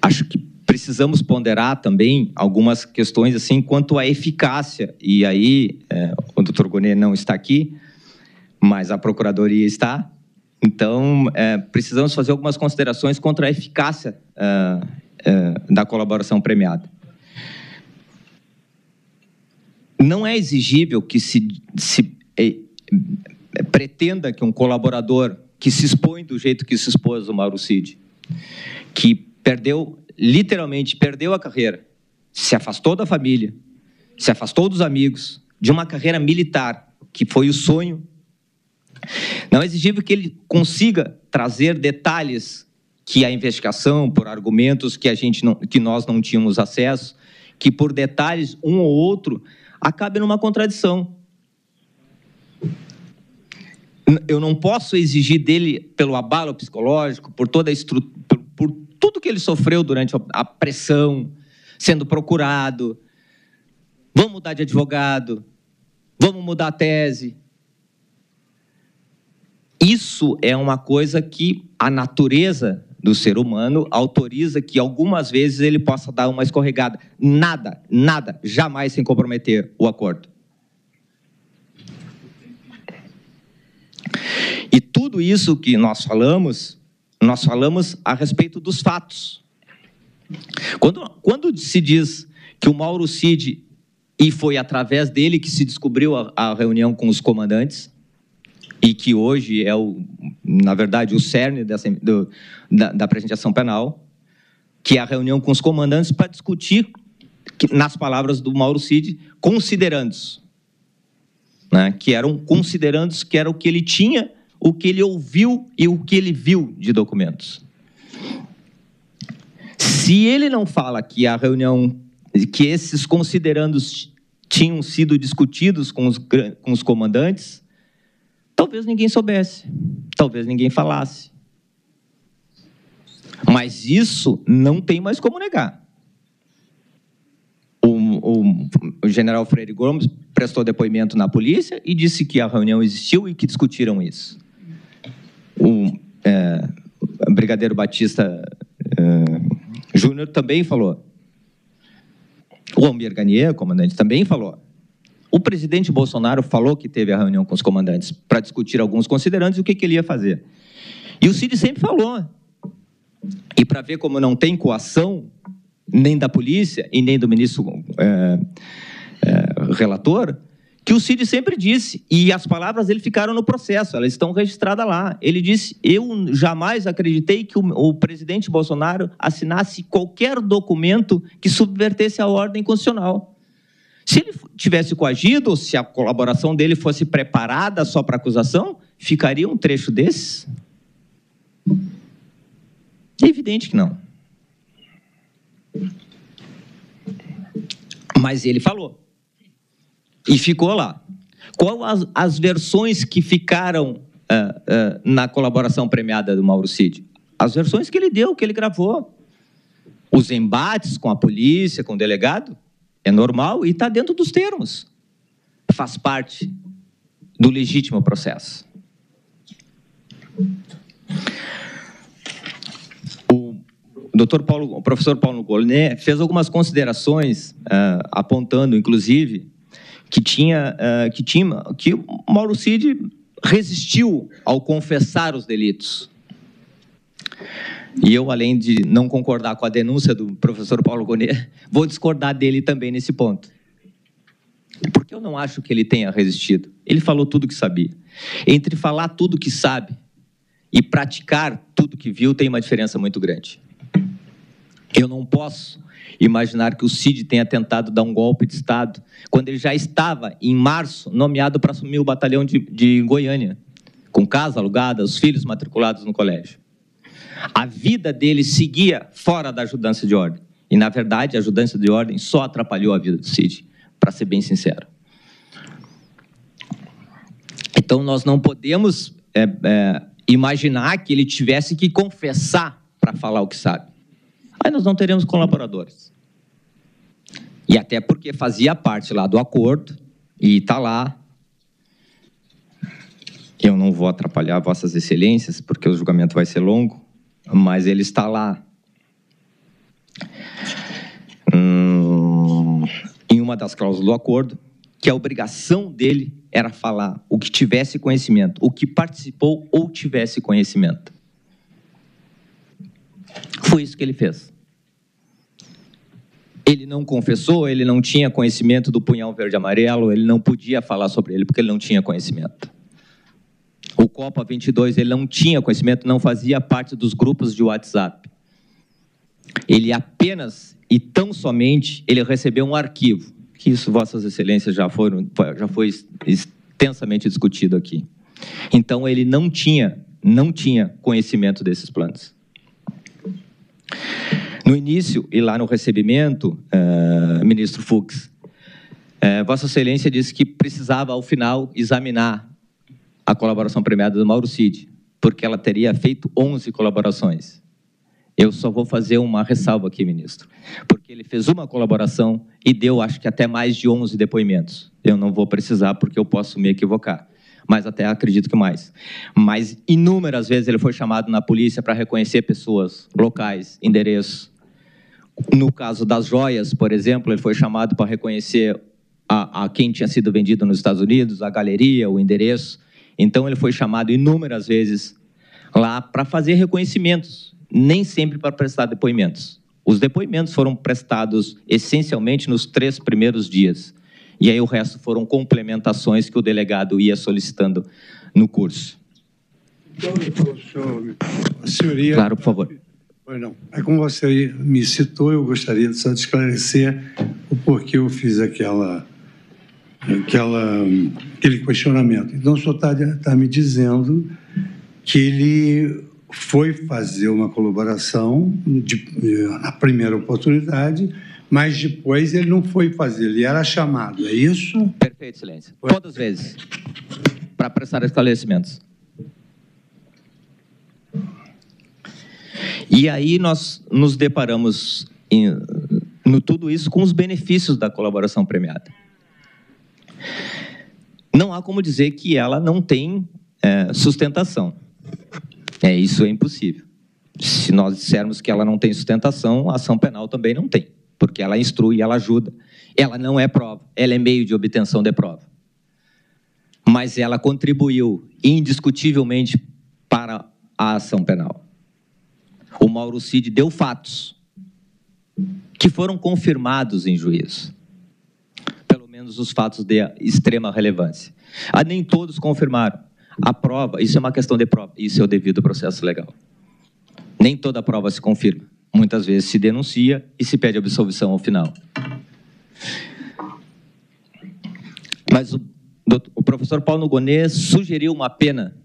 Acho que precisamos ponderar também algumas questões assim quanto à eficácia, e aí o doutor Gonê não está aqui, mas a Procuradoria está, então precisamos fazer algumas considerações contra a eficácia da colaboração premiada. Não é exigível que se pretenda que um colaborador que se expõe do jeito que se expôs o Mauro Cid, que literalmente perdeu a carreira, se afastou da família, se afastou dos amigos, de uma carreira militar, que foi o sonho. Não é exigível que ele consiga trazer detalhes que a investigação, por argumentos que nós não tínhamos acesso, que por detalhes, um ou outro, acabe numa contradição. Eu não posso exigir dele, pelo abalo psicológico, por toda a estrutura, por tudo que ele sofreu durante a pressão, sendo procurado, vamos mudar de advogado, vamos mudar a tese. Isso é uma coisa que a natureza do ser humano autoriza que algumas vezes ele possa dar uma escorregada. Nada, jamais sem comprometer o acordo. E tudo isso que nós falamos a respeito dos fatos. Quando se diz que o Mauro Cid, e foi através dele que se descobriu a reunião com os comandantes, e que hoje é, na verdade, o cerne da apresentação penal, que é a reunião com os comandantes para discutir, nas palavras do Mauro Cid, considerandos, né? Que eram considerandos, que era o que ele tinha, o que ele ouviu e o que ele viu de documentos. Se ele não fala que a reunião, que esses considerandos tinham sido discutidos com os comandantes, talvez ninguém soubesse, talvez ninguém falasse. Mas isso não tem mais como negar. O general Freire Gomes prestou depoimento na polícia e disse que a reunião existiu e que discutiram isso. O brigadeiro Batista Júnior também falou. O Almir Garnier, comandante, também falou. O presidente Bolsonaro falou que teve a reunião com os comandantes para discutir alguns considerandos e o que ele ia fazer. E o Cid sempre falou. E para ver como não tem coação, nem da polícia e nem do ministro relator, que o Cid sempre disse, e as palavras dele ficaram no processo, elas estão registradas lá. Ele disse, eu jamais acreditei que o presidente Bolsonaro assinasse qualquer documento que subvertesse a ordem constitucional. Se ele tivesse coagido, ou se a colaboração dele fosse preparada só para acusação, ficaria um trecho desses? É evidente que não. Mas ele falou. E ficou lá. Qual as versões que ficaram na colaboração premiada do Mauro Cid? As versões que ele deu, que ele gravou. Os embates com a polícia, com o delegado, é normal e está dentro dos termos. Faz parte do legítimo processo. O professor Paulo Gonet fez algumas considerações, apontando, inclusive, que o Mauro Cid resistiu ao confessar os delitos. E eu, além de não concordar com a denúncia do professor Paulo Gonet, vou discordar dele também nesse ponto. Porque eu não acho que ele tenha resistido. Ele falou tudo que sabia. Entre falar tudo que sabe e praticar tudo que viu, tem uma diferença muito grande. Eu não posso imaginar que o Cid tenha tentado dar um golpe de Estado quando ele já estava, em março, nomeado para assumir o batalhão de Goiânia, com casa alugada, os filhos matriculados no colégio. A vida dele seguia fora da ajudância de ordem. E, na verdade, a ajudância de ordem só atrapalhou a vida do Cid, para ser bem sincero. Então, nós não podemos imaginar que ele tivesse que confessar para falar o que sabe. Aí nós não teremos colaboradores. E até porque fazia parte lá do acordo, e está lá. Eu não vou atrapalhar vossas excelências, porque o julgamento vai ser longo, mas ele está lá. em uma das cláusulas do acordo, que a obrigação dele era falar o que tivesse conhecimento, o que participou ou tivesse conhecimento. Foi isso que ele fez. Ele não confessou, ele não tinha conhecimento do punhal verde e amarelo, ele não podia falar sobre ele porque ele não tinha conhecimento. O Copa 22, ele não tinha conhecimento, não fazia parte dos grupos de WhatsApp. Ele apenas, e tão somente, ele recebeu um arquivo, que isso, Vossas Excelências, já foi extensamente discutido aqui. Então, ele não tinha conhecimento desses planos. No início, e lá no recebimento, ministro Fux, Vossa Excelência disse que precisava, ao final, examinar a colaboração premiada do Mauro Cid, porque ela teria feito 11 colaborações. Eu só vou fazer uma ressalva aqui, ministro, porque ele fez uma colaboração e deu, acho que até mais de 11 depoimentos. Eu não vou precisar, porque eu posso me equivocar, mas até acredito que mais. Mas inúmeras vezes ele foi chamado na polícia para reconhecer pessoas, locais, endereços. No caso das joias, por exemplo, ele foi chamado para reconhecer a quem tinha sido vendido nos Estados Unidos, a galeria, o endereço. Então, ele foi chamado inúmeras vezes lá para fazer reconhecimentos, nem sempre para prestar depoimentos. Os depoimentos foram prestados essencialmente nos 3 primeiros dias. E aí o resto foram complementações que o delegado ia solicitando no curso. Senhoria, claro, por favor. Não. Como você me citou, eu gostaria só de esclarecer o porquê eu fiz aquele questionamento. Então, o senhor está me dizendo que ele foi fazer uma colaboração na primeira oportunidade, mas depois ele não foi fazer, ele era chamado, é isso? Perfeito, Excelência. Todas as vezes, para prestar esclarecimentos. E aí nós nos deparamos, no tudo isso, com os benefícios da colaboração premiada. Não há como dizer que ela não tem sustentação. Isso é impossível. Se nós dissermos que ela não tem sustentação, a ação penal também não tem, porque ela instrui, ela ajuda. Ela não é prova, ela é meio de obtenção de prova. Mas ela contribuiu indiscutivelmente para a ação penal. O Mauro Cid deu fatos que foram confirmados em juízo. Pelo menos os fatos de extrema relevância. Nem todos confirmaram. A prova, isso é uma questão de prova, isso é o devido processo legal. Nem toda prova se confirma. Muitas vezes se denuncia e se pede absolvição ao final. Mas o professor Paulo Nogonê sugeriu uma pena,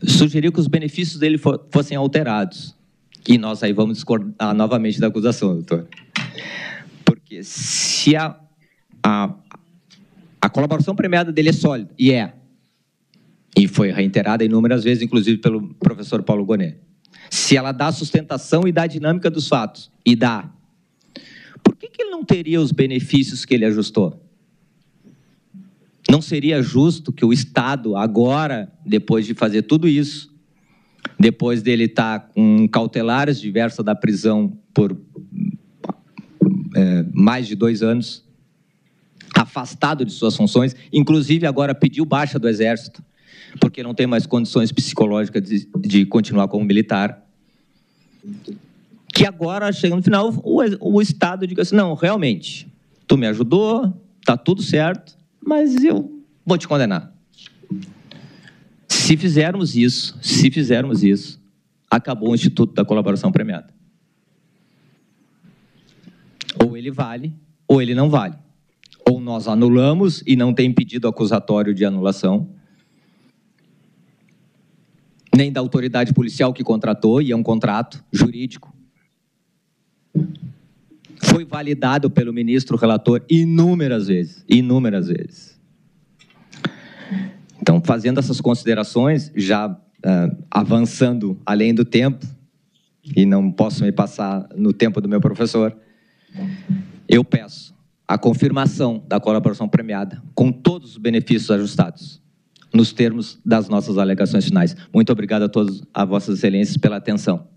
sugeriu que os benefícios dele fossem alterados. E nós aí vamos discordar novamente da acusação, doutor. Porque se a colaboração premiada dele é sólida, e foi reiterada inúmeras vezes, inclusive pelo professor Paulo Nogonê, se ela dá sustentação e dá dinâmica dos fatos, e dá, por que ele não teria os benefícios que ele ajustou? Não seria justo que o Estado, agora, depois de fazer tudo isso, depois dele estar com cautelares diversas da prisão por mais de 2 anos, afastado de suas funções, inclusive agora pediu baixa do Exército, porque não tem mais condições psicológicas de continuar como militar, que agora, chega no final, o Estado diga assim, não, realmente, tu me ajudou, está tudo certo, mas eu vou te condenar. Se fizermos isso, acabou o Instituto da Colaboração Premiada. Ou ele vale, ou ele não vale. Ou nós anulamos e não tem pedido acusatório de anulação, nem da autoridade policial que contratou, e é um contrato jurídico. Foi validado pelo ministro relator inúmeras vezes. Então, fazendo essas considerações, já avançando além do tempo, e não posso me passar no tempo do meu professor, eu peço a confirmação da colaboração premiada com todos os benefícios ajustados, nos termos das nossas alegações finais. Muito obrigado a todos, a Vossas Excelências, pela atenção.